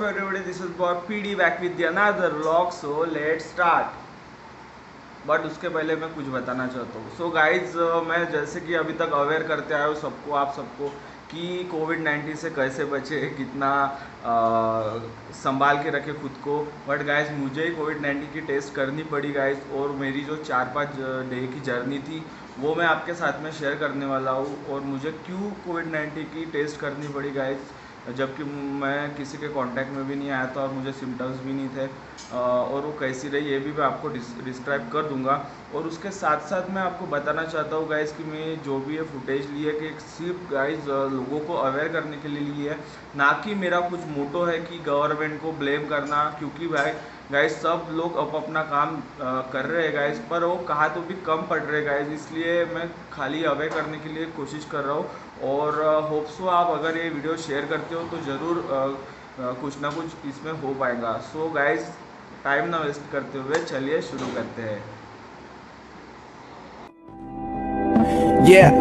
up everybody, this is Bob PD back with the another vlog, so let's start। But उसके पहले मैं कुछ बताना चाहता हूँ। सो गाइज मैं जैसे कि अभी तक अवेयर करते आया हूँ सबको, आप सबको कि कोविड-19 से कैसे बचे, कितना संभाल के रखे खुद को। बट गाइज मुझे ही कोविड-19 की टेस्ट करनी पड़ी गाइज, और मेरी जो 4-5 डे की जर्नी थी वो मैं आपके साथ में शेयर करने वाला हूँ। और मुझे क्यों कोविड-19 की टेस्ट करनी पड़ी गाइज, जबकि मैं किसी के कांटेक्ट में भी नहीं आया था और मुझे सिम्टम्स भी नहीं थे, और वो कैसी रही ये भी मैं आपको डिस्क्राइब कर दूंगा। और उसके साथ साथ मैं आपको बताना चाहता हूँ गाइज़ कि मैं जो भी ये फुटेज ली है कि सिर्फ गाइज़ लोगों को अवेयर करने के लिए ली है, ना कि मेरा कुछ मोटो है कि गवर्नमेंट को ब्लेम करना। क्योंकि भाई गाइज़ सब लोग अपना काम कर रहे हैं गाइज़, पर वो कहा तो भी कम पड़ रहे गाइज़, इसलिए मैं खाली अवेयर करने के लिए कोशिश कर रहा हूँ। और होप्सो आप अगर ये वीडियो शेयर करते हो तो ज़रूर कुछ ना कुछ इसमें हो पाएगा। सो गाइज़ टाइम ना वेस्ट करते हुए चलिए शुरू करते हैं। Yeah,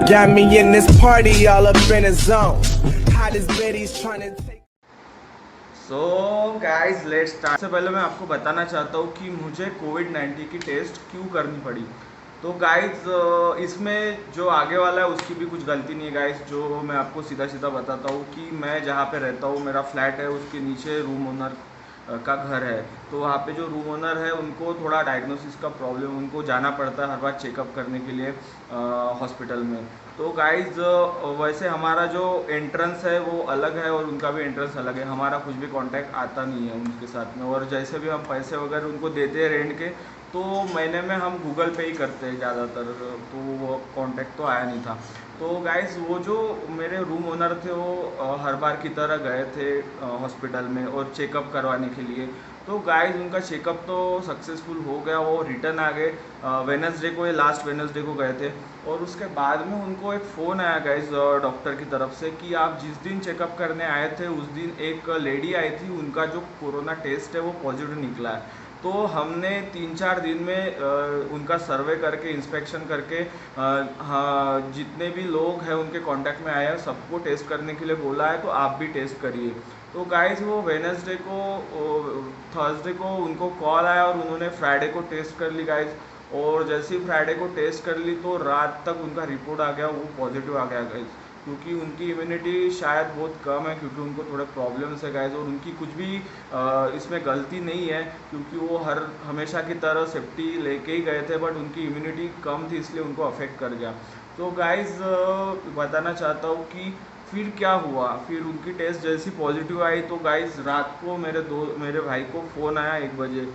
got me in this party all up in the zone. Hottest Betty's trying to take. So guys let's start. सबसे पहले मैं आपको बताना चाहता हूँ कि मुझे कोविड-19 की टेस्ट क्यों करनी पड़ी। तो गाइज इसमें जो आगे वाला है उसकी भी कुछ गलती नहीं है गाइज। जो मैं आपको सीधा सीधा बताता हूँ कि मैं जहाँ पे रहता हूँ, मेरा फ्लैट है, उसके नीचे रूम ओनर का घर है। तो वहाँ पे जो रूम ओनर है उनको थोड़ा डायग्नोसिस का प्रॉब्लम, उनको जाना पड़ता है हर बार चेकअप करने के लिए हॉस्पिटल में। तो गाइज वैसे हमारा जो एंट्रेंस है वो अलग है और उनका भी एंट्रेंस अलग है, हमारा कुछ भी कांटेक्ट आता नहीं है उनके साथ में। और जैसे भी हम पैसे वगैरह उनको देते हैं रेंट के, तो महीने में हम गूगल पे ही करते हैं ज़्यादातर, तो वो कांटेक्ट तो आया नहीं था। तो गाइज़ वो जो मेरे रूम ओनर थे वो हर बार की तरह गए थे हॉस्पिटल में और चेकअप करवाने के लिए। तो गाइज़ उनका चेकअप तो सक्सेसफुल हो गया, वो रिटर्न आ गए वेनसडे को, ये लास्ट वेनसडे को गए थे। और उसके बाद में उनको एक फ़ोन आया गाइज़ डॉक्टर की तरफ से कि आप जिस दिन चेकअप करने आए थे उस दिन एक लेडी आई थी, उनका जो कोरोना टेस्ट है वो पॉजिटिव निकला है। तो हमने 3-4 दिन में उनका सर्वे करके, इंस्पेक्शन करके, हाँ जितने भी लोग हैं उनके कांटेक्ट में आए हैं सबको टेस्ट करने के लिए बोला है, तो आप भी टेस्ट करिए। तो गाइज वो वेनसडे को, थर्सडे को उनको कॉल आया और उन्होंने फ्राइडे को टेस्ट कर ली गाइज। और जैसे ही फ्राइडे को टेस्ट कर ली तो रात तक उनका रिपोर्ट आ गया, वो पॉजिटिव आ गया गाइज। क्योंकि उनकी इम्यूनिटी शायद बहुत कम है, क्योंकि उनको थोड़े प्रॉब्लम्स है गाइज। और उनकी कुछ भी इसमें गलती नहीं है, क्योंकि वो हमेशा की तरह सेफ्टी लेके ही गए थे, बट उनकी इम्यूनिटी कम थी इसलिए उनको अफेक्ट कर गया। तो गाइज बताना चाहता हूँ कि फिर क्या हुआ। फिर उनकी टेस्ट जैसी पॉजिटिव आई तो गाइज रात को मेरे भाई को फ़ोन आया 1 बजे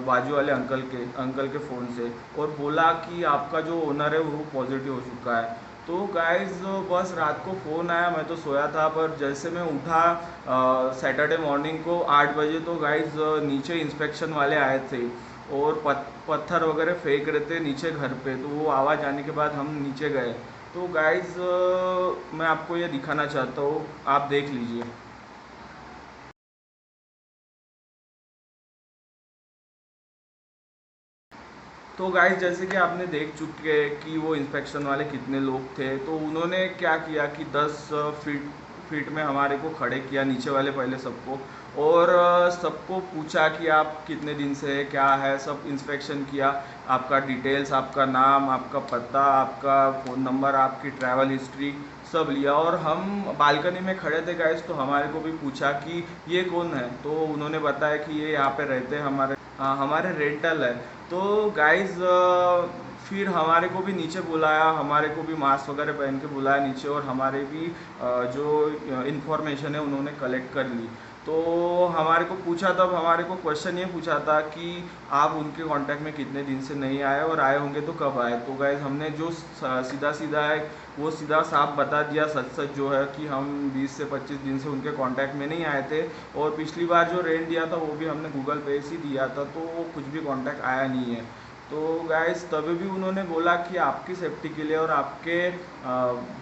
बाजू वाले अंकल के फ़ोन से, और बोला कि आपका जो ओनर है वो पॉजिटिव हो चुका है। तो गाइज बस रात को फ़ोन आया, मैं तो सोया था, पर जैसे मैं उठा सैटरडे मॉर्निंग को 8 बजे, तो गाइज नीचे इंस्पेक्शन वाले आए थे और पत्थर वगैरह फेंक रहे थे नीचे घर पे। तो वो आवाज़ आने के बाद हम नीचे गए। तो गाइज मैं आपको ये दिखाना चाहता हूँ, आप देख लीजिए। तो गाइस जैसे कि आपने देख चुके हैं कि वो इंस्पेक्शन वाले कितने लोग थे। तो उन्होंने क्या किया कि 10 फीट में हमारे को खड़े किया, नीचे वाले पहले सबको, और सबको पूछा कि आप कितने दिन से है, क्या है, सब इंस्पेक्शन किया। आपका डिटेल्स, आपका नाम, आपका पता, आपका फ़ोन नंबर, आपकी ट्रैवल हिस्ट्री सब लिया। और हम बालकनी में खड़े थे गाइस, तो हमारे को भी पूछा कि ये कौन है। तो उन्होंने बताया कि ये यहाँ पे रहते हैं, हमारे रेंटल है। तो गाइज फिर हमारे को भी नीचे बुलाया, हमारे को भी मास्क वगैरह पहन के बुलाया नीचे, और हमारे भी जो इन्फॉर्मेशन है उन्होंने कलेक्ट कर ली। तो हमारे को पूछा, तब हमारे को क्वेश्चन ये पूछा था कि आप उनके कांटेक्ट में कितने दिन से नहीं आए, और आए होंगे तो कब आए। तो गाइज हमने जो सीधा सीधा है वो सीधा साफ बता दिया, सच सच जो है, कि हम 20 से 25 दिन से उनके कांटेक्ट में नहीं आए थे। और पिछली बार जो रेंट दिया था वो भी हमने गूगल पे से दिया था, तो वो कुछ भी कांटेक्ट आया नहीं है। तो गाइस तभी भी उन्होंने बोला कि आपकी सेफ्टी के लिए और आपके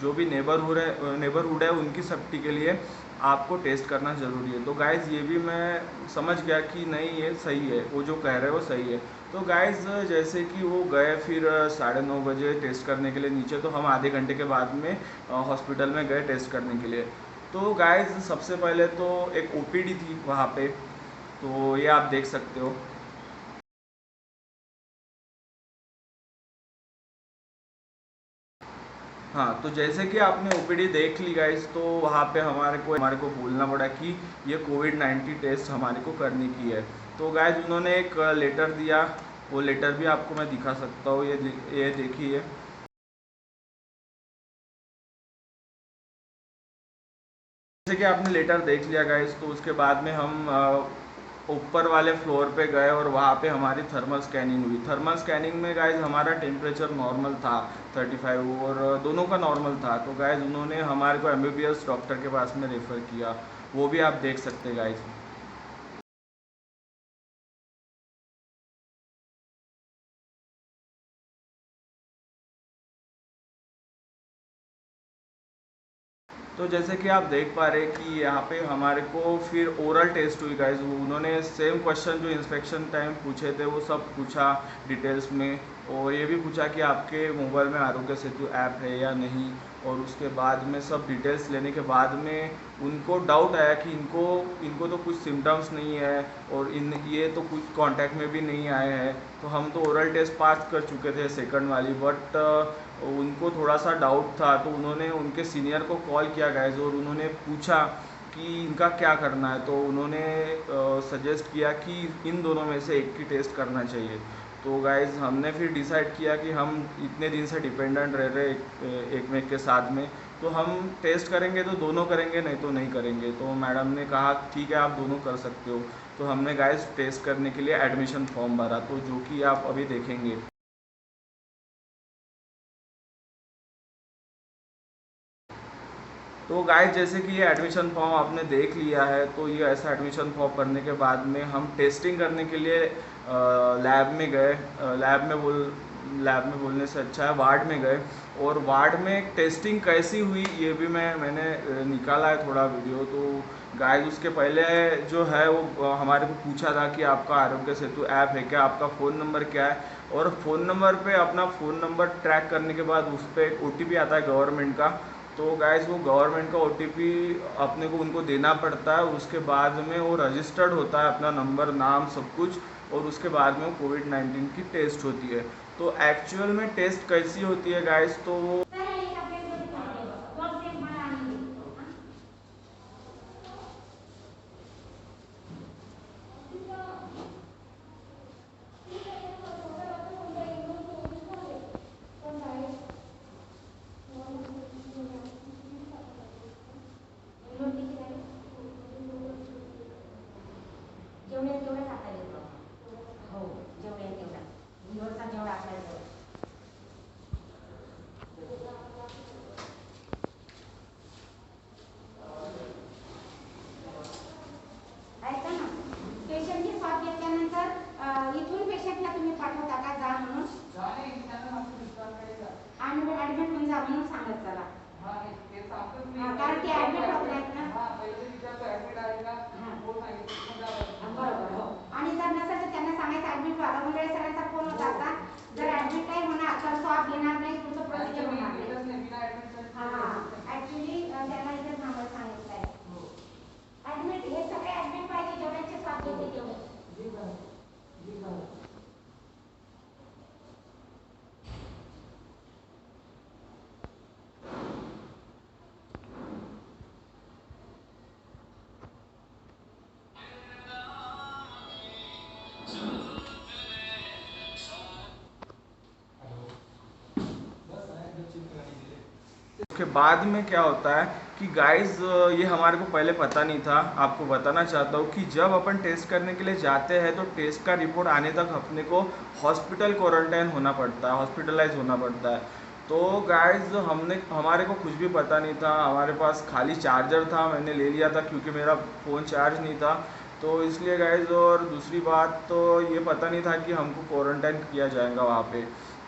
जो भी नेबरहुड है उनकी सेफ्टी के लिए आपको टेस्ट करना ज़रूरी है। तो गाइस ये भी मैं समझ गया कि नहीं ये सही है, वो जो कह रहे हैं वो सही है। तो गाइस जैसे कि वो गए फिर 9:30 बजे टेस्ट करने के लिए नीचे, तो हम आधे घंटे के बाद में हॉस्पिटल में गए टेस्ट करने के लिए। तो गाइज सबसे पहले तो एक ओपीडी थी वहाँ पे, तो ये आप देख सकते हो। हाँ, तो जैसे कि आपने ओपीडी देख ली गाइस, तो वहाँ पे हमारे को बोलना पड़ा कि ये कोविड-19 टेस्ट हमारे को करने की है। तो गाइस उन्होंने एक लेटर दिया, वो लेटर भी आपको मैं दिखा सकता हूँ, ये देखिए। जैसे कि आपने लेटर देख लिया गाइस, तो उसके बाद में हम ऊपर वाले फ्लोर पे गए और वहाँ पे हमारी थर्मल स्कैनिंग हुई। थर्मल स्कैनिंग में गाइज हमारा टेम्परेचर नॉर्मल था 35, और दोनों का नॉर्मल था। तो गाइज उन्होंने हमारे को एमबीबीएस डॉक्टर के पास में रेफ़र किया, वो भी आप देख सकते हैं गाइज। तो जैसे कि आप देख पा रहे हैं कि यहाँ पे हमारे को फिर ओरल टेस्ट हुई गाइज। उन्होंने सेम क्वेश्चन जो इंस्पेक्शन टाइम पूछे थे वो सब पूछा डिटेल्स में, और ये भी पूछा कि आपके मोबाइल में आरोग्य सेतु ऐप है या नहीं। और उसके बाद में सब डिटेल्स लेने के बाद में उनको डाउट आया कि इनको तो कुछ सिम्टम्स नहीं है, और ये तो कुछ कांटेक्ट में भी नहीं आए हैं। तो हम तो ओरल टेस्ट पास कर चुके थे सेकंड वाली, बट उनको थोड़ा सा डाउट था। तो उन्होंने उनके सीनियर को कॉल किया गाइज, और उन्होंने पूछा कि इनका क्या करना है। तो उन्होंने सजेस्ट किया कि इन दोनों में से एक की टेस्ट करना चाहिए। तो गाइज हमने फिर डिसाइड किया कि हम इतने दिन से डिपेंडेंट रह रहे एक में के साथ में, तो हम टेस्ट करेंगे तो दोनों करेंगे, नहीं तो नहीं करेंगे। तो मैडम ने कहा ठीक है आप दोनों कर सकते हो। तो हमने गाइज टेस्ट करने के लिए एडमिशन फॉर्म भरा, तो जो कि आप अभी देखेंगे। तो गाइस जैसे कि ये एडमिशन फॉर्म आपने देख लिया है, तो ये ऐसा एडमिशन फॉर्म भरने के बाद में हम टेस्टिंग करने के लिए लैब में गए। लैब में बोलने से अच्छा है वार्ड में गए, और वार्ड में टेस्टिंग कैसी हुई ये भी मैंने निकाला है थोड़ा वीडियो। तो गाइस उसके पहले जो है वो हमारे को पूछा था कि आपका आरोग्य सेतु ऐप है क्या, आपका फ़ोन नंबर क्या है। और फ़ोन नंबर पे अपना फ़ोन नंबर ट्रैक करने के बाद उस पर एक OTP आता है गवर्नमेंट का। तो गाइस वो गवर्नमेंट का OTP अपने को उनको देना पड़ता है। उसके बाद में वो रजिस्टर्ड होता है, अपना नंबर नाम सब कुछ, और उसके बाद में कोविड-19 की टेस्ट होती है। तो एक्चुअल में टेस्ट कैसी होती है गाइस, तो वो पेशंटची स्वाब घेतल्यानंतर इथून पेशंटला तुम्ही पाठवता का जा म्हणून, आणि ऍडमिट होऊन जा म्हणून सांगत चला, कारण ते ऍडमिट होत नाहीत ना। बरोबर हो, आणि जर नसेल तर त्यांना सांगायचं ऍडमिट व्हा। मंडळे सरांचा फोन होता आता, जर ऍडमिट नाही होणार तर स्वाब घेणार नाही, तुमचं प्रोसिजर होणार नाही। हा ऍक्च्युली त्यांना इथे थांबायला सांगितलं आहे। ऍडमिट हे सगळे ऍडमिट पाहिजे, जेवढ्यांचे स्वाब घेते तेवढे। उसके बाद में क्या होता है कि गाइस ये हमारे को पहले पता नहीं था। आपको बताना चाहता हूँ कि जब अपन टेस्ट करने के लिए जाते हैं तो टेस्ट का रिपोर्ट आने तक अपने को हॉस्पिटल क्वारंटाइन होना पड़ता है, हॉस्पिटलाइज होना पड़ता है। तो गाइस हमारे को कुछ भी पता नहीं था। हमारे पास खाली चार्जर था, मैंने ले लिया था क्योंकि मेरा फ़ोन चार्ज नहीं था, तो इसलिए गाइस। और दूसरी बात तो ये पता नहीं था कि हमको क्वारंटाइन किया जाएगा वहाँ पे।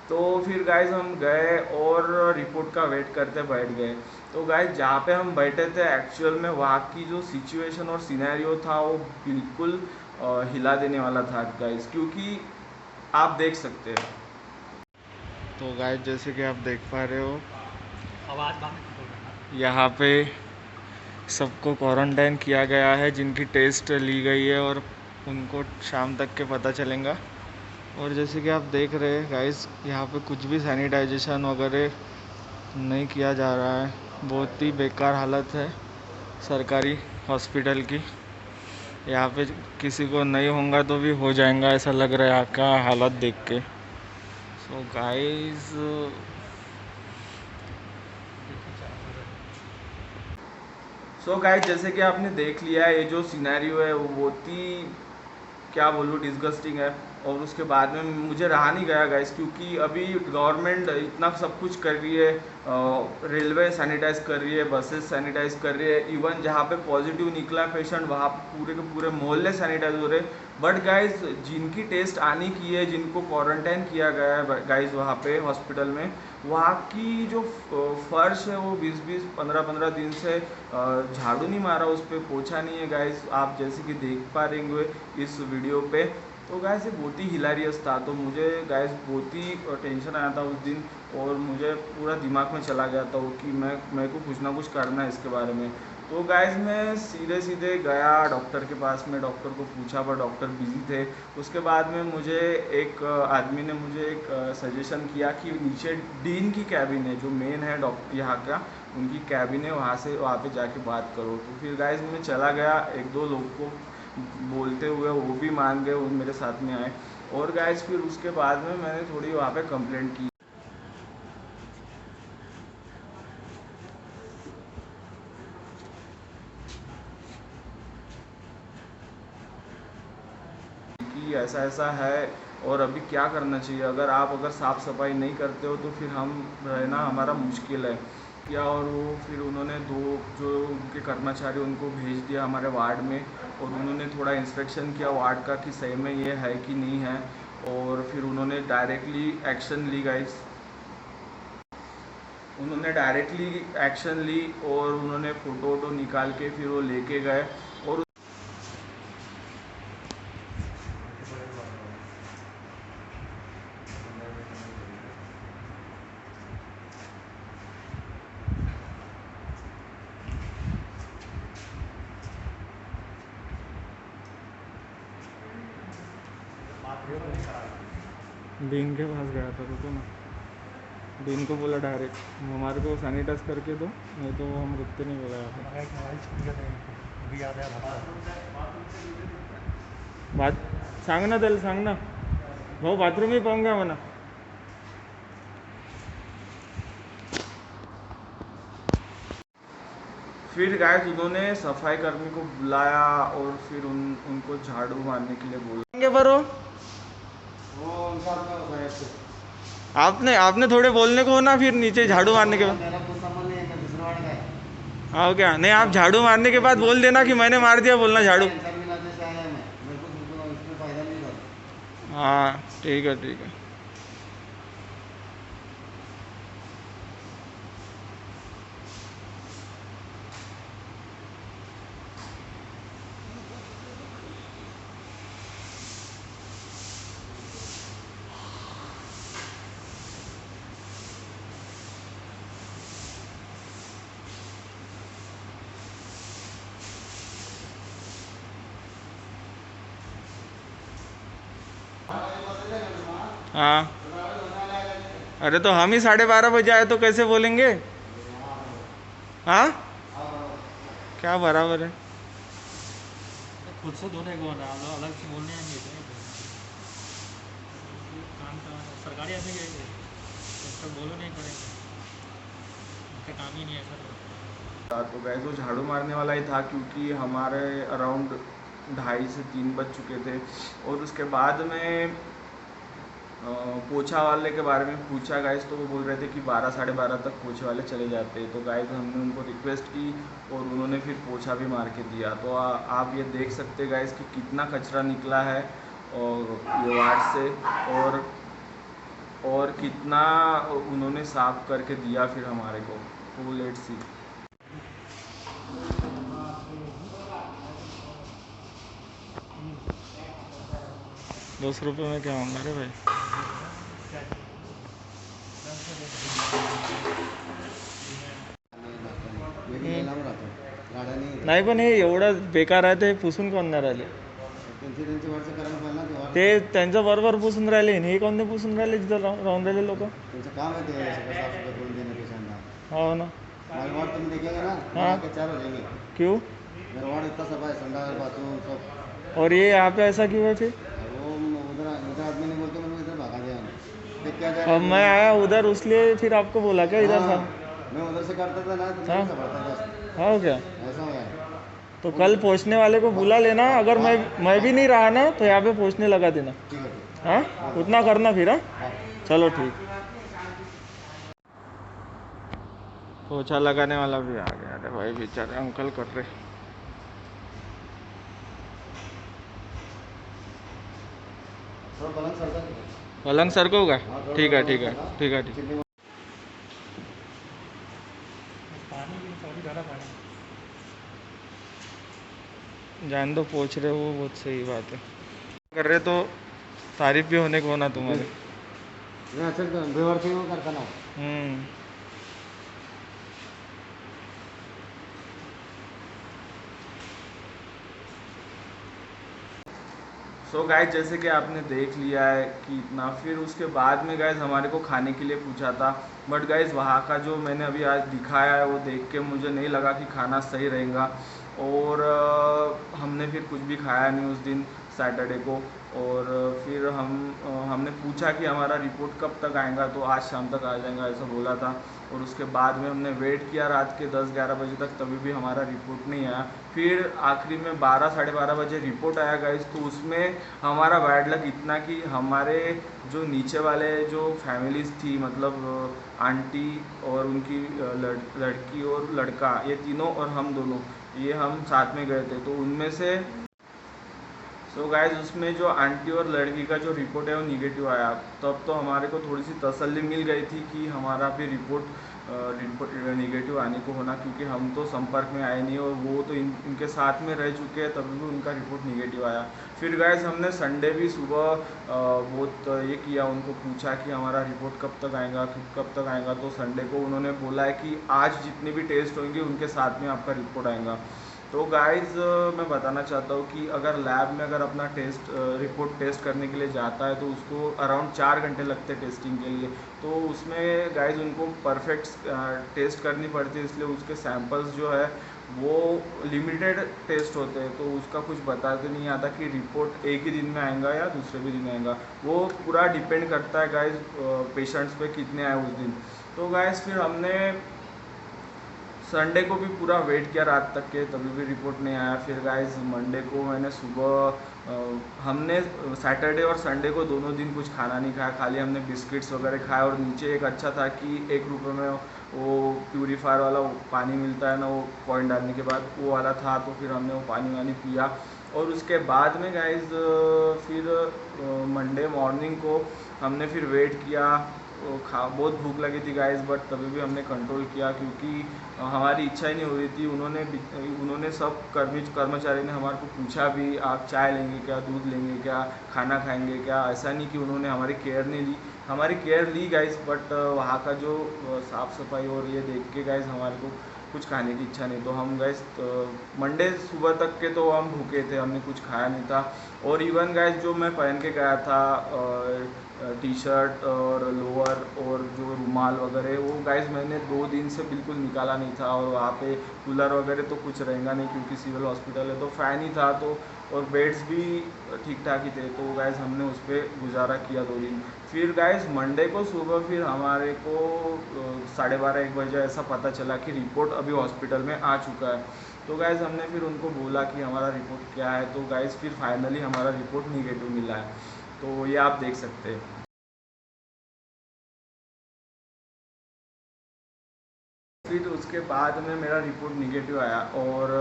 तो फिर गाइज हम गए और रिपोर्ट का वेट करते बैठ गए। तो गाइज जहाँ पे हम बैठे थे एक्चुअल में वहाँ की जो सिचुएशन और सिनेरियो था वो बिल्कुल हिला देने वाला था गाइज, क्योंकि आप देख सकते हैं। तो गाइज जैसे कि आप देख पा रहे हो, आवाज़ बंद यहाँ पे सबको क्वारंटाइन किया गया है जिनकी टेस्ट ली गई है और उनको शाम तक के पता चलेगा। और जैसे कि आप देख रहे हैं गाइस, यहाँ पे कुछ भी सैनिटाइजेशन वगैरह नहीं किया जा रहा है। बहुत ही बेकार हालत है सरकारी हॉस्पिटल की। यहाँ पे किसी को नहीं होगा तो भी हो जाएगा, ऐसा लग रहा है यहाँ का हालत देख के। सो गाइस, जैसे कि आपने देख लिया है, ये जो सिनेरियो है वो बहुत ही, क्या बोलूँ, डिस्गस्टिंग है। और उसके बाद में मुझे रहा नहीं गया गाइस, क्योंकि अभी गवर्नमेंट इतना सब कुछ कर रही है, रेलवे सैनिटाइज कर रही है, बसेस सैनिटाइज कर रही है, इवन जहाँ पे पॉजिटिव निकला पेशेंट वहाँ पूरे के पूरे मोहल्ले सैनिटाइज हो रहे। बट गाइस, जिनकी टेस्ट आने की है, जिनको क्वारंटाइन किया गया है गाइस वहाँ पे हॉस्पिटल में, वहाँ की जो फर्श है वो 20-20, 15-15 दिन से झाड़ू नहीं मारा, उस पर पोछा नहीं है गाइस, आप जैसे कि देख पा रहे होंगे इस वीडियो पे। तो गाइस ये बहुत ही हिलारियस था। तो मुझे गाइस बहुत ही टेंशन आया था उस दिन, और मुझे पूरा दिमाग में चला गया था कि मेरे को कुछ ना कुछ करना है इसके बारे में। तो गाइस मैं सीधे गया डॉक्टर के पास में, डॉक्टर को पूछा पर डॉक्टर बिजी थे। उसके बाद में मुझे एक आदमी ने मुझे एक सजेशन किया कि नीचे डीन की कैबिन है, जो मेन है डॉक्टर यहाँ का, उनकी कैबिन है, वहाँ पे जाके बात करो। तो फिर गाइस मैं चला गया, 1-2 लोग को बोलते हुए, वो भी मान गए, वो मेरे साथ में आए। और गाइस फिर उसके बाद में मैंने थोड़ी वहाँ पे कंप्लेंट की कि ऐसा है और अभी क्या करना चाहिए। अगर साफ़ सफाई नहीं करते हो तो फिर हम रहना हमारा मुश्किल है क्या। और वो फिर उन्होंने 2 जो उनके कर्मचारी उनको भेज दिया हमारे वार्ड में, और उन्होंने थोड़ा इंस्पेक्शन किया वार्ड का कि सही में ये है कि नहीं है। और फिर उन्होंने डायरेक्टली एक्शन ली गाइस, उन्होंने डायरेक्टली एक्शन ली और उन्होंने फ़ोटो निकाल के फिर वो लेके गए। और डीन के पास गया था, रुको ना, डीन को बोला डायरेक्ट हमारे को सैनिटाइज करके दो, नहीं तो हम रुकते नहीं बोला यहाँ बात सांग ना, त्याला सांग ना भाऊ बाथरूम ही पाहूंगा मना। फिर गाइस उन्होंने सफाई कर्मी को बुलाया और फिर उनको झाड़ू मारने के लिए बोला। बरो आपने थोड़े बोलने को हो ना, फिर नीचे झाड़ू मारने के बाद। हाँ क्या नहीं, आप झाड़ू मारने के बाद बोल देना कि मैंने मार दिया, बोलना झाड़ू। हाँ ठीक है ठीक है। हाँ अरे तो हम ही 12:30 बजे आए तो कैसे बोलेंगे। हाँ क्या बराबर है, खुद से धोने को ना अलग से बोलने नहीं काम का सरकारी आदमी तो बोलो नहीं करेंगे, उनका काम ही नहीं है सर। तो गैस वो झाड़ू मारने वाला ही था, क्योंकि हमारे अराउंड 2:30 से 3 बज चुके थे। और उसके बाद में पोछा वाले के बारे में पूछा गाइस, तो वो बोल रहे थे कि 12 साढ़े 12 तक पोछे वाले चले जाते हैं। तो गाइस हमने उनको रिक्वेस्ट की और उन्होंने फिर पोछा भी मार के दिया। तो आप ये देख सकते गाइस कि कितना कचरा निकला है और ये वार्ड से, और कितना उन्होंने साफ करके दिया फिर हमारे को। तो लेट्स सी। ₹2 में क्या होंगे रे भाई। गाड्या नाही नाही पण हे एवढं बेकार आहे ते पुसून कोण नाही राहिले त्यांची वर्ष करायला पाहिजे ना ते त्यांच्या बरोबर पुसून राहिले आणि हे कोणते पुसून राहिले जिथं राहून राहिले लोक त्यांचं काम आहे ते सगळं साफसफाई करून देणे पेशंटना हो ना हमारे वार्ड तुम देखेंगे ना हाँ। के 4 हो जाएंगे क्यों मेरा वार्ड इतना सफा है संडास बाथरूम सब और ये यहाँ पे ऐसा क्यों है फिर वो उधर इधर आदमी नहीं बोलते मैंने इधर भागा दिया देख क्या जाए अब मैं आया उधर इसलिए फिर आपको बोला क्या इधर था मैं उधर से करता था ना तो हाँ। नहीं पड़ता बस हाँ क्या ऐसा हुआ है तो कल पहुँचने वाले को बुला लेना अगर मैं भी नहीं रहा ना तो यहाँ पे पहुँचने लगा देना ठीक है ठीक हाँ उतना करना फिर हाँ हाँ चलो ठीक पोछा लगाने वाला भी आ गया अरे भाई बेचारे अंकल कर रहे थोड़ा पलंग सरका पलंग सर को होगा ठीक है ठीक है ठीक है ठीक है पानी भी काफ़ी ज़्यादा पानी जान दो पूछ रहे हो बहुत सही बात है कर रहे तो तारीफ भी होने को होना तुम्हारे नहीं अच्छा बेवर्सी वो करता ना सो गाइस जैसे कि आपने देख लिया है कि इतना फिर उसके बाद में गाइस हमारे को खाने के लिए पूछा था बट गाइस वहाँ का जो मैंने अभी आज दिखाया है वो देख के मुझे नहीं लगा कि खाना सही रहेगा और हमने फिर कुछ भी खाया नहीं उस दिन सैटरडे को और फिर हमने पूछा कि हमारा रिपोर्ट कब तक आएगा तो आज शाम तक आ जाएगा ऐसा बोला था और उसके बाद में हमने वेट किया रात के 10-11 बजे तक तभी भी हमारा रिपोर्ट नहीं आया फिर आखिरी में 12-12:30 बजे रिपोर्ट आया गाइस तो उसमें हमारा बैड लक इतना कि हमारे जो नीचे वाले जो फैमिलीज़ थी मतलब आंटी और उनकी लड़की और लड़का ये तीनों और हम दोनों ये हम साथ में गए थे तो उनमें से सो गाइस उसमें जो आंटी और लड़की का जो रिपोर्ट है वो निगेटिव आया तब तो हमारे को थोड़ी सी तसल्ली मिल गई थी कि हमारा भी रिपोर्ट निगेटिव आने को होना क्योंकि हम तो संपर्क में आए नहीं और वो तो इनके साथ में रह चुके हैं तभी भी उनका रिपोर्ट निगेटिव आया फिर गाइस हमने संडे भी सुबह बहुत ये किया उनको पूछा कि हमारा रिपोर्ट कब तक आएगा तो संडे को उन्होंने बोला है कि आज जितने भी टेस्ट होंगे उनके साथ में आपका रिपोर्ट आएगा तो गाइस मैं बताना चाहता हूँ कि अगर लैब में अगर अपना रिपोर्ट टेस्ट करने के लिए जाता है तो उसको अराउंड 4 घंटे लगते हैं टेस्टिंग के लिए तो उसमें गाइस उनको परफेक्ट टेस्ट करनी पड़ती है इसलिए उसके सैंपल्स जो है वो लिमिटेड टेस्ट होते हैं तो उसका कुछ बताते नहीं आता कि रिपोर्ट एक ही दिन में आएगा या दूसरे भी दिन आएगा वो पूरा डिपेंड करता है गाइस पेशेंट्स पे कितने आए उस दिन तो गाइस फिर हमने संडे को भी पूरा वेट किया रात तक के तभी भी रिपोर्ट नहीं आया फिर गाइस मंडे को मैंने सुबह हमने सैटरडे और संडे को दोनों दिन कुछ खाना नहीं खाया खाली हमने बिस्किट्स वगैरह खाए और नीचे एक अच्छा था कि 1 रुपये में वो प्यूरीफायर वाला पानी मिलता है ना वो कॉइन डालने के बाद वो वाला था तो फिर हमने वो पानी पिया और उसके बाद में गाइस फिर मंडे मॉर्निंग को हमने फिर वेट किया बहुत भूख लगी थी गाइस बट तभी भी हमने कंट्रोल किया क्योंकि हमारी इच्छा ही नहीं हो रही थी उन्होंने सब कर्मचारी ने हमारे को पूछा भी आप चाय लेंगे क्या दूध लेंगे क्या खाना खाएंगे क्या ऐसा नहीं कि उन्होंने हमारी केयर नहीं ली हमारी केयर ली गाइस बट वहाँ का जो साफ़ सफाई और ये देख के गाइस हमारे को कुछ खाने की इच्छा नहीं तो हम गाइस मंडे सुबह तक के तो हम भूखे थे हमने कुछ खाया नहीं था और इवन गाइस जो मैं पहन के गया था टी शर्ट और लोअर और जो रुमाल वगैरह वो गाइस मैंने 2 दिन से बिल्कुल निकाला नहीं था और वहाँ पे कूलर वगैरह तो कुछ रहेगा नहीं क्योंकि सिविल हॉस्पिटल है तो फ़ैन ही था तो और बेड्स भी ठीक ठाक ही थे तो गाइस हमने उस पर गुजारा किया 2 दिन फिर गाइस मंडे को सुबह फिर हमारे को 12:30-1 बजे ऐसा पता चला कि रिपोर्ट अभी हॉस्पिटल में आ चुका है तो गाइस हमने फिर उनको बोला कि हमारा रिपोर्ट क्या है तो गाइस फिर फाइनली हमारा रिपोर्ट निगेटिव मिला है तो ये आप देख सकते हैं फिर उसके बाद में मेरा रिपोर्ट निगेटिव आया और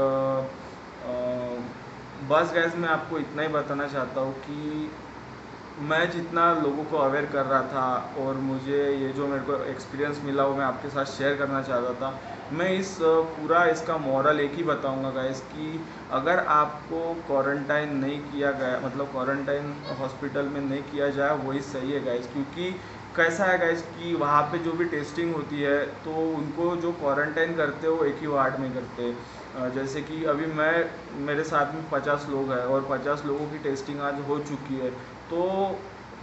बस गाइस मैं आपको इतना ही बताना चाहता हूँ कि मैं जितना लोगों को अवेयर कर रहा था और मुझे ये जो मेरे को एक्सपीरियंस मिला वो मैं आपके साथ शेयर करना चाहता था मैं इसका मॉरल एक ही बताऊंगा गाइस कि अगर आपको क्वारंटाइन नहीं किया गया मतलब क्वारंटाइन हॉस्पिटल में नहीं किया जाए वही सही है गाइस क्योंकि कैसा है गाइस कि वहाँ पे जो भी टेस्टिंग होती है तो उनको जो क्वारंटाइन करते हैं वो एक ही वार्ड में करते हैं। जैसे कि अभी मेरे साथ में 50 लोग हैं और 50 लोगों की टेस्टिंग आज हो चुकी है। तो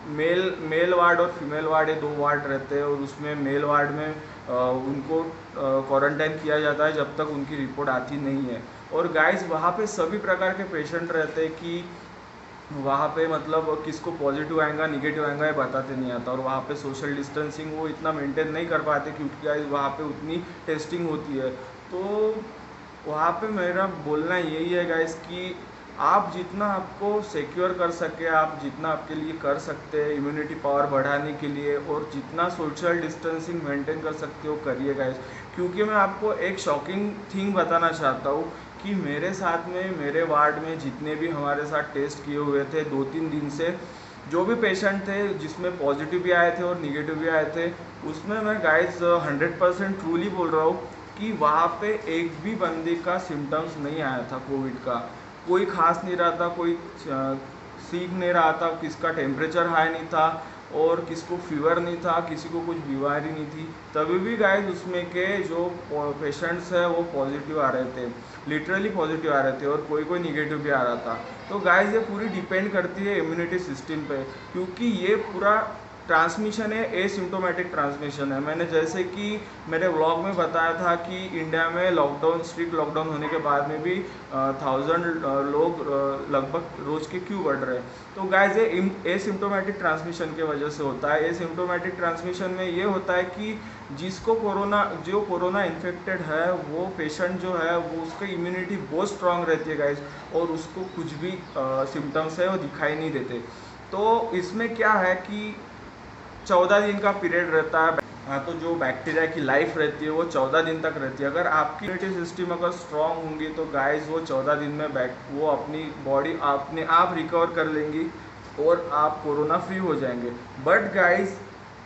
मेल वार्ड और फीमेल वार्ड, ये 2 वार्ड रहते हैं और उसमें मेल वार्ड में उनको क्वारंटाइन किया जाता है जब तक उनकी रिपोर्ट आती नहीं है। और गाइस वहाँ पे सभी प्रकार के पेशेंट रहते हैं कि वहाँ पे मतलब किसको पॉजिटिव आएगा निगेटिव आएगा ये बताते नहीं आता। और वहाँ पे सोशल डिस्टेंसिंग वो इतना मेंटेन नहीं कर पाते क्योंकि गाइस वहाँ पे उतनी टेस्टिंग होती है। तो वहाँ पे मेरा बोलना यही है गाइस कि आप जितना आपको सिक्योर कर सके, आप जितना आपके लिए कर सकते हैं इम्यूनिटी पावर बढ़ाने के लिए और जितना सोशल डिस्टेंसिंग मेंटेन कर सकते हो करिए गाइस। क्योंकि मैं आपको एक शॉकिंग थिंग बताना चाहता हूँ कि मेरे साथ में मेरे वार्ड में जितने भी हमारे साथ टेस्ट किए हुए थे 2-3 दिन से, जो भी पेशेंट थे जिसमें पॉजिटिव भी आए थे और निगेटिव भी आए थे, उसमें मैं गाइस 100% ट्रूली बोल रहा हूँ कि वहाँ पे एक भी बंदे का सिम्टम्स नहीं आया था कोविड का। कोई खास नहीं रहा था, कोई सीख नहीं रहा था, किसका टेम्परेचर हाई नहीं था और किसको फीवर नहीं था, किसी को कुछ बीमारी नहीं थी। तभी भी गाइस उसमें के जो पेशेंट्स है वो पॉजिटिव आ रहे थे, लिटरली पॉजिटिव आ रहे थे और कोई कोई निगेटिव भी आ रहा था। तो गाइस ये पूरी डिपेंड करती है इम्यूनिटी सिस्टम पे, क्योंकि ये पूरा ट्रांसमिशन है एसिम्टोमेटिक ट्रांसमिशन है। मैंने जैसे कि मेरे व्लॉग में बताया था कि इंडिया में लॉकडाउन, स्ट्रिक्ट लॉकडाउन होने के बाद में भी 1000 लोग लगभग रोज़ के क्यों बढ़ रहे हैं। तो गाइस ये एसिम्टोमेटिक ट्रांसमिशन के वजह से होता है। एसिम्टोमेटिक ट्रांसमिशन में ये होता है कि जो कोरोना इन्फेक्टेड है वो पेशेंट जो है वो उसकी इम्यूनिटी बहुत स्ट्रांग रहती है गाइस और उसको कुछ भी सिम्टम्स है वो दिखाई नहीं देते। तो इसमें क्या है कि 14 दिन का पीरियड रहता है। हाँ, तो जो बैक्टीरिया की लाइफ रहती है वो 14 दिन तक रहती है। अगर आपकी इम्यूनिटी सिस्टम अगर स्ट्रांग होंगी तो गाइस वो 14 दिन में वो अपनी बॉडी अपने आप रिकवर कर लेंगी और आप कोरोना फ्री हो जाएंगे। बट गाइस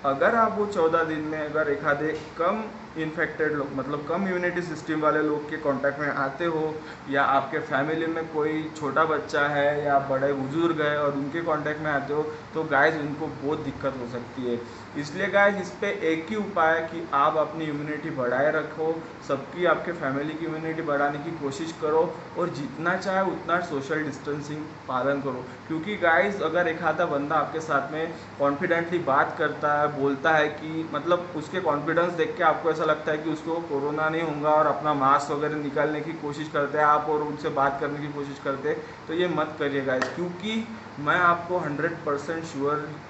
अगर आप वो 14 दिन में अगर एक आधे कम इन्फेक्टेड लोग, मतलब कम इम्यूनिटी सिस्टम वाले लोग के कांटेक्ट में आते हो, या आपके फैमिली में कोई छोटा बच्चा है या बड़े बुजुर्ग है और उनके कांटेक्ट में आते हो, तो गाइस उनको बहुत दिक्कत हो सकती है। इसलिए गाइस इस पे एक ही उपाय है कि आप अपनी इम्यूनिटी बढ़ाए रखो, सबकी आपके फैमिली की इम्यूनिटी बढ़ाने की कोशिश करो और जितना चाहे उतना सोशल डिस्टेंसिंग पालन करो। क्योंकि गाइस अगर एक आधा बंदा आपके साथ में कॉन्फिडेंटली बात करता है, बोलता है कि मतलब उसके कॉन्फिडेंस देख के आपको ऐसा लगता है कि उसको कोरोना नहीं होगा और अपना मास्क वगैरह निकालने की कोशिश करते हैं आप और उनसे बात करने की कोशिश करते हैं, तो ये मत करिए गाइस। क्योंकि मैं आपको 100%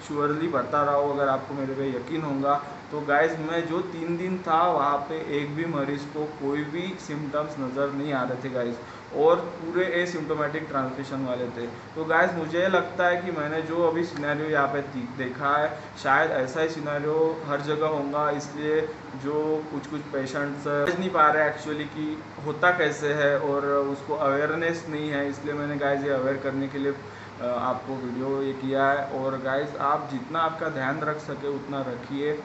श्योरली बता रहा हूँ, अगर आपको मेरे पे यकीन होगा तो गाइस मैं जो 3 दिन था वहाँ पे एक भी मरीज़ को कोई भी सिम्टम्स नज़र नहीं आ रहे थे गाइस और पूरे एसिम्टोमेटिक ट्रांसमिशन वाले थे। तो गाइस मुझे लगता है कि मैंने जो अभी सिनेरियो यहाँ पे देखा है शायद ऐसा ही सिनेरियो हर जगह होगा। इसलिए जो कुछ पेशेंट्स समझ नहीं पा रहे एक्चुअली कि होता कैसे है और उसको अवेयरनेस नहीं है, इसलिए मैंने गाइस ये अवेयर करने के लिए आपको वीडियो ये किया है। और गाइस आप जितना आपका ध्यान रख सके उतना रखिए।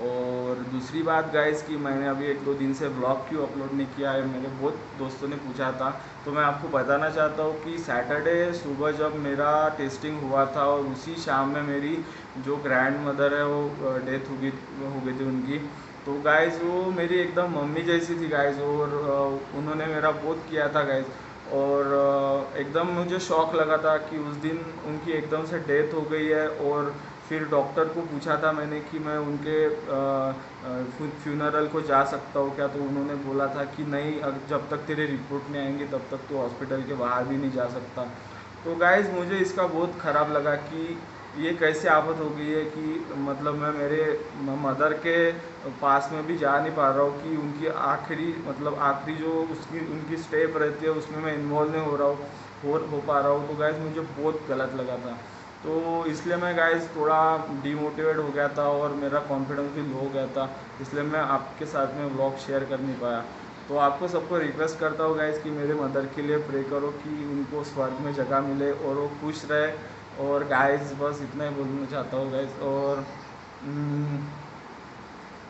और दूसरी बात गाइस कि मैंने अभी 1-2 दिन से व्लॉग क्यों अपलोड नहीं किया है, मेरे बहुत दोस्तों ने पूछा था, तो मैं आपको बताना चाहता हूँ कि सैटरडे सुबह जब मेरा टेस्टिंग हुआ था और उसी शाम में मेरी जो ग्रैंड मदर है वो डेथ हो गई थी उनकी। तो गाइस वो मेरी एकदम मम्मी जैसी थी गाइस और उन्होंने मेरा बहुत किया था गाइस। और एकदम मुझे शौक लगा था कि उस दिन उनकी एकदम से डेथ हो गई है। और फिर डॉक्टर को पूछा था मैंने कि मैं उनके फ्यूनरल को जा सकता हूँ क्या, तो उन्होंने बोला था कि नहीं, जब तक तेरे रिपोर्ट नहीं आएंगी तब तक तो हॉस्पिटल के बाहर भी नहीं जा सकता। तो गाइस मुझे इसका बहुत ख़राब लगा कि ये कैसे आफत हो गई है कि मतलब मैं मेरे मदर के पास में भी जा नहीं पा रहा हूँ कि उनकी आखिरी जो उनकी स्टेप रहती है उसमें मैं इन्वॉल्व नहीं हो पा रहा हूँ। तो गाइस मुझे बहुत गलत लगा था, तो इसलिए मैं गाइस थोड़ा डीमोटिवेट हो गया था और मेरा कॉन्फिडेंस भी लो हो गया था, इसलिए मैं आपके साथ में व्लॉग शेयर कर नहीं पाया। तो आपको सबको रिक्वेस्ट करता हूँ गाइस कि मेरे मदर के लिए प्रे करो कि उनको स्वर्ग में जगह मिले और वो खुश रहे। और गाइस बस इतना ही बोलना चाहता हूँ गाइस। और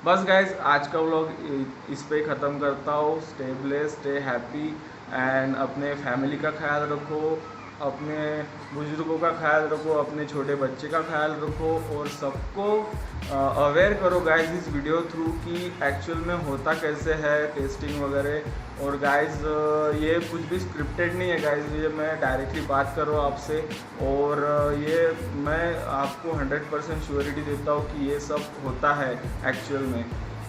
बस गाइस आज का व्लॉग इस पे ही ख़त्म करता हूँ। Stay blessed, stay happy and अपने फैमिली का ख्याल रखो अपने बुजुर्गों का ख्याल रखो, अपने छोटे बच्चे का ख्याल रखो और सबको अवेयर करो गाइस इस वीडियो थ्रू कि एक्चुअल में होता कैसे है टेस्टिंग वगैरह। और गाइस ये कुछ भी स्क्रिप्टेड नहीं है गाइस, ये मैं डायरेक्टली बात कर रहा हूँ आपसे और ये मैं आपको 100% श्योरिटी देता हूँ कि ये सब होता है एक्चुअल में।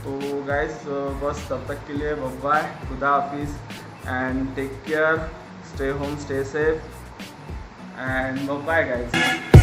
तो गाइस बस तब तक के लिए बाय, खुदा हाफिज़ and take care, stay home, stay safe and bye guys.